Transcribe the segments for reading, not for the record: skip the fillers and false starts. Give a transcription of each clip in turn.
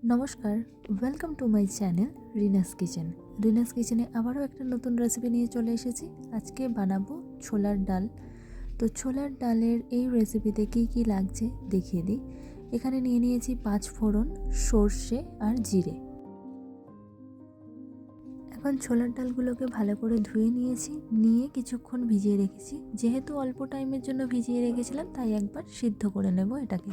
নমস্কার, welcome to my channel Rina's kitchen. Rina's কিচেনে আবারও একটা নতুন রেসিপি নিয়ে চলে এসেছি। আজকে বানাবো ছোলার ডাল। তো ছোলার ডালের এই রেসিপিতে কি কি লাগছে দেখিয়ে দিই। এখানে নিয়ে নিয়েছি 5 ফোড়ন, সর্ষে আর জিরে। এখন ছোলার ডালগুলোকে ভালো করে ধুয়ে নিয়ে কিছুক্ষণ ভিজিয়ে রেখেছি। যেহেতু অল্প টাইমের জন্য ভিজিয়ে রেখেছিলাম, তাই একবার সিদ্ধ করে নেব এটাকে।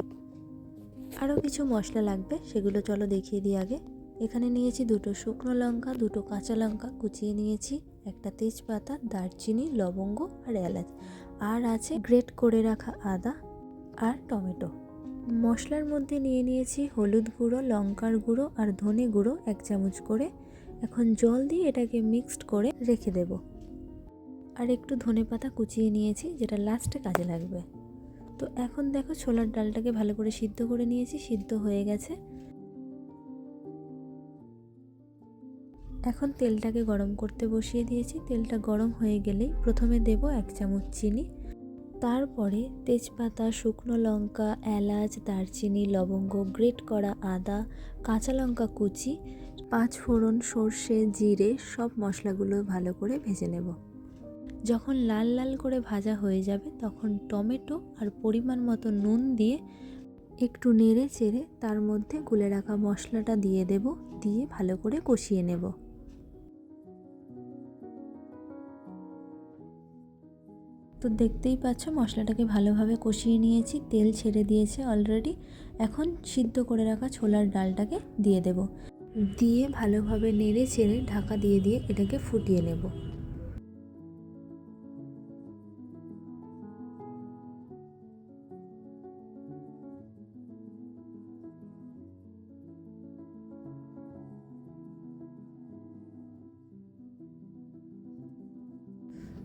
আরও কিছু মশলা লাগবে, সেগুলো চলো দেখিয়ে দিই আগে। এখানে নিয়েছি 2টো শুকনো লঙ্কা, 2টো কাঁচা লঙ্কা কুচিয়ে নিয়েছি, একটা তেজপাতা, দারচিনি, লবঙ্গ আর এলাচ, আর আছে গ্রেট করে রাখা আদা আর টমেটো। মশলার মধ্যে নিয়ে নিয়েছি হলুদ গুঁড়ো, লঙ্কার গুঁড়ো আর ধনে গুঁড়ো 1 চামচ করে। এখন জল দিয়ে এটাকে মিক্সড করে রেখে দেব। আর একটু ধনেপাতা কুচিয়ে নিয়েছি, যেটা লাস্টে কাজে লাগবে। তো এখন দেখো, ছোলার ডালটাকে ভালো করে সিদ্ধ করে নিয়েছি, সিদ্ধ হয়ে গেছে। এখন তেলটাকে গরম করতে বসিয়ে দিয়েছি। তেলটা গরম হয়ে গেলেই প্রথমে দেব 1 চামচ চিনি, তারপরে তেজপাতা, শুকনো লঙ্কা, এলাচ, দারচিনি, লবঙ্গ, গ্রেট করা আদা, কাঁচা লঙ্কা কুচি, 5 ফোড়ন, সর্ষে, জিরে সব মশলাগুলো ভালো করে ভেজে নেব। যখন লাল লাল করে ভাজা হয়ে যাবে, তখন টমেটো আর পরিমাণ মতো নুন দিয়ে একটু নেড়ে চেড়ে তার মধ্যে গুলে রাখা মশলাটা দিয়ে দেব, দিয়ে ভালো করে কষিয়ে নেব। তো দেখতেই পাচ্ছ, মশলাটাকে ভালোভাবে কষিয়ে নিয়েছি, তেল ছেড়ে দিয়েছে অলরেডি। এখন সিদ্ধ করে রাখা ছোলার ডালটাকে দিয়ে দেব, দিয়ে ভালোভাবে নেড়ে চেড়ে ঢাকা দিয়ে এটাকে ফুটিয়ে নেব।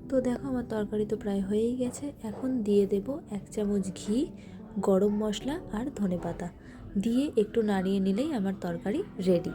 তো দেখো, আমার তরকারি তো প্রায় হয়েই গেছে। এখন দিয়ে দেব 1 চামচ ঘি, গরম মশলা আর ধনেপাতা দিয়ে একটু নাড়িয়ে নিলেই আমার তরকারি রেডি।